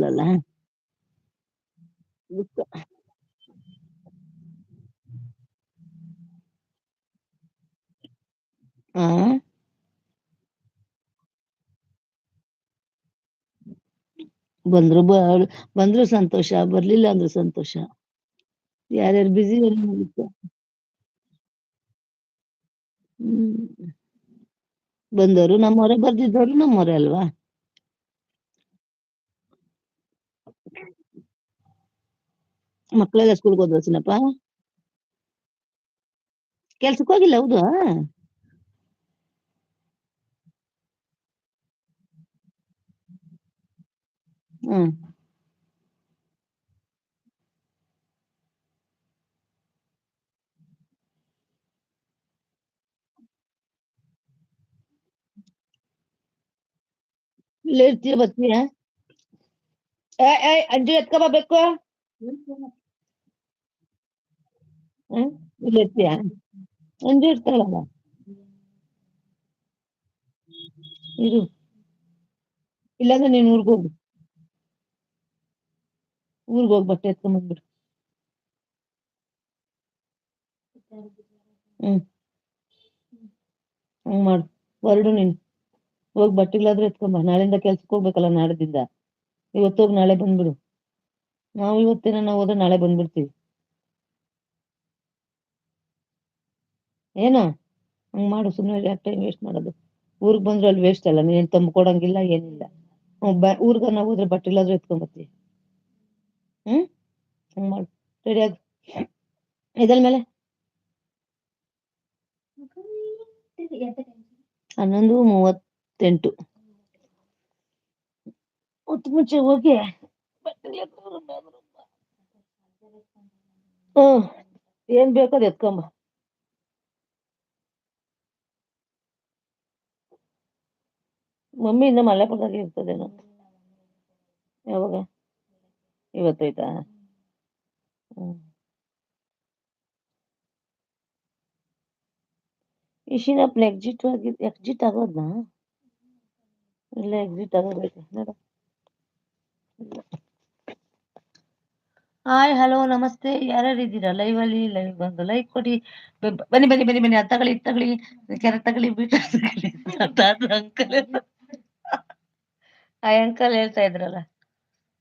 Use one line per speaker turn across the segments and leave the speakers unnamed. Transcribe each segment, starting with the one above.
ಅಲ್ಲ ದುಃಖ. ಆ ಬಂದ್ರು ಬಂದ್ರು ಸಂತೋಷ, ಬರ್ಲಿಲ್ಲ ಅಂದ್ರು ಸಂತೋಷ. ಯಾರ್ಯಾರು ಬ್ಯುಸಿ ಮುಗೀತು. ಹ್ಮ್. ಬಂದವರು ನಮ್ಮವರೇ, ಬರ್ದಿದ್ದವರು ನಮ್ಮವರೇ ಅಲ್ವಾ? ಮಕ್ಕಳೆಲ್ಲ ಸ್ಕೂಲ್‌ಗೆ ಹೋದ್ವಾ ಚಿನ್ನಪ್ಪ? ಕೆಲ್ಸಕ್ಕೆ ಹೋಗಿಲ್ಲ ಹೌದಾ? ಹ್ಮ್. ಇಲ್ಲೇ ಇರ್ತೀಯ ಬರ್ತೀಯಾ? ಅಂಜು ಎತ್ಕೊ ಬಾ ಬೇಕು. ಹ್ಮ್. ಇಲ್ಲೇ ಇರ್ತೀಯಾ? ಅಂಜು ಇರ್ತಾಳಲ್ಲ. ಇರು. ಇಲ್ಲಾಂದ್ರೆ ನೀನ್ ಊರ್ಗ್ ಹೋಗು. ಊರ್ಗ್ ಹೋಗಿ ಬಟ್ಟೆ ಎತ್ಕೊಂಡ್ ಬಂದ್ಬಿಡು. ಹ್ಮ್. ಹಂಗ್ ಮಾಡು. ಹೊರಡು ನೀನು. ಹೋಗ್ ಬಟ್ಟಿಲಾದ್ರೆ ಎತ್ಕೊಂಬ. ನಾಳೆಯಿಂದ ಕೆಲ್ಸಕ್ಕೆ ಹೋಗ್ಬೇಕಲ್ಲ ನಾಡ್ದಿಂದ. ಇವತ್ತೋಗಿ ನಾಳೆ ಬಂದ್ಬಿಡು. ನಾವು ಇವತ್ತೇನ ಹೋದ್ರೆ ನಾಳೆ ಬಂದ್ಬಿಡ್ತೀವಿ. ಏನು? ಹಂಗ್ ಮಾಡು. ಸುಮ್ನೆ ಯಾಕ್ ಟೈಮ್ ವೇಸ್ಟ್ ಮಾಡೋದು? ಊರ್ಗ್ ಬಂದ್ರು ಅಲ್ಲಿ ವೇಸ್ಟ್ ಅಲ್ಲ. ನೀನೇನ್ ತಂದ್ಕೊಡಂಗಿಲ್ಲ ಏನಿಲ್ಲ. ಊರ್ಗನ ಹೋದ್ರೆ ಬಟ್ಟಿಲಾದ್ರೆ ಎತ್ಕೊಂಬರ್ತೀಯ. ಹ್ಮ್. ಹಂಗ್ ಮಾಡು. ರೆಡಿ ಆಗು. ಎದ್ದೇಳ್ಮೇಲೆ. 11:38. ಹೊತ್ತು ಮುಂಚೆ ಹೋಗಿ ಬಟ್ಟೆ ಹ್ಮ್. ಏನ್ ಬೇಕೋ ಅದ್ ಎತ್ಕೊಂಬ. ಮಮ್ಮಿ ಇನ್ನ ಮಲ್ಲೇಪುರದಾಗೆ ಇರ್ತದೇನೋ. ಯಾವಾಗ? ಇವತ್ತೈತಾ? ಹ್ಮ್. ಈ ಶಿನಪ್ಪ ಎಕ್ಸಿಟ್ ಆಗೋದ್ನಾ? ಇಲ್ಲ ಎಕ್ಸಿಟ್ ಆಗೋದೈತೆ ನೋಡು. ಹಾಯ್ ಹಲೋ ನಮಸ್ತೆ. ಯಾರ್ಯಾರು ಇದ್ದೀರಾ ಲೈವ್ ಅಲ್ಲಿ? ಲೈವ್ ಬಂದು ಲೈಕ್ ಕೊಡಿ. ಬನ್ನಿ ಬನ್ನಿ ಬನ್ನಿ ಬನ್ನಿ. ಅದ್ ತಗೊಳ್ಳಿ ಇದ್ ತಗೊಳ್ಳಿ. ಕೆರೆ ತಗೊಳ್ಳಿ ಬೀಟ ತಗೊಳ್ಳಿ. ಅಂಕಲ್ ಆ ಅಂಕಲ್ ಹೇಳ್ತಾ ಇದ್ರಲ್ಲ.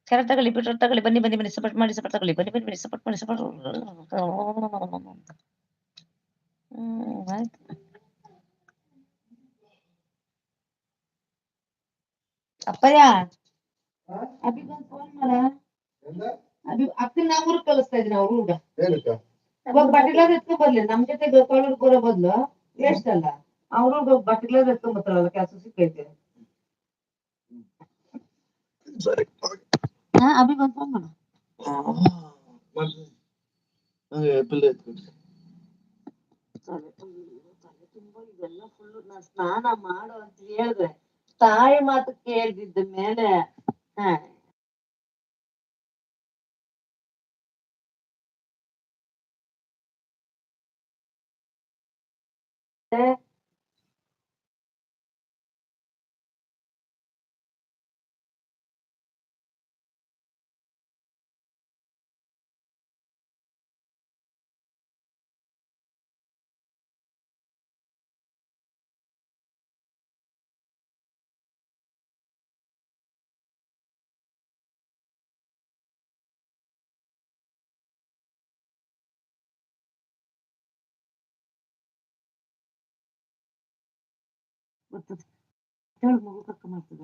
ಕೆರೆ ತಗೊಳ್ಳಿ ಬಿಟ್ರೆ ತಗೊಳ್ಳಿ. ಬನ್ನಿ ಬನ್ನಿ ಬನ್ನಿ. ಸಪೋರ್ಟ್ ಮಾಡಿ ಸಪೋರ್ಟ್ ತಗೊಳ್ಳಿ. ಬನ್ನಿ ಬನ್ನಿ ಬನ್ನಿ. ಸಪೋರ್ಟ್ ಮಾಡಿ ಸಪೋರ್ಟ್. ಆಯ್ತು. ಅಪ್ಪಯ್ಯ ಅಭಿಗೊಂದು ಫೋನ್ ಮಾಡ. ಅಕ್ಕನ ನಾ ಊರಿಗೆ ಕಳಿಸ್ತಾ ಇದೀನಿ. ಅವ್ರ ಊರ್ಗ ಇವಾಗ ಬಟ್ಟಿಲಾದ್ರೆ ಎತ್ಕೊಂಡ್ ಬರ್ಲಿ. ನಮ್ ಜೊತೆ ಕೊಳ್ಳೂರ್ಗ್ ಬರೋ ಬದ್ಲು ವೇಸ್ಟ್ ಅಲ್ಲ. ಅವ್ರೂರ್ಗ್ ಹೋಗಿ ಬಟ್ಟಿಲಾದ್ರೆ ಎತ್ಕೊಂಡ್ ಬರ್ತಾರಲ್ಲ. ಕೆಲ್ಸ ಸಿಕ್ಕೈತೆ. ಅಭಿಗೊಂದು ಫೋನ್ ಮಾಡು. ತಲೆ ತುಂಬಾ ಇದೆಲ್ಲ ಫುಲ್ಲು. ನಾನ್ ಸ್ನಾನ ಮಾಡು ಅಂತ ಹೇಳ್ದೆ. ತಾಯಿ ಮಾತು ಕೇಳ್ದಿದ್ದ ಮೇಲೆ ಮಗು ಕರ್ಕೊಂಡ್ ಮಾಡ್ತದ.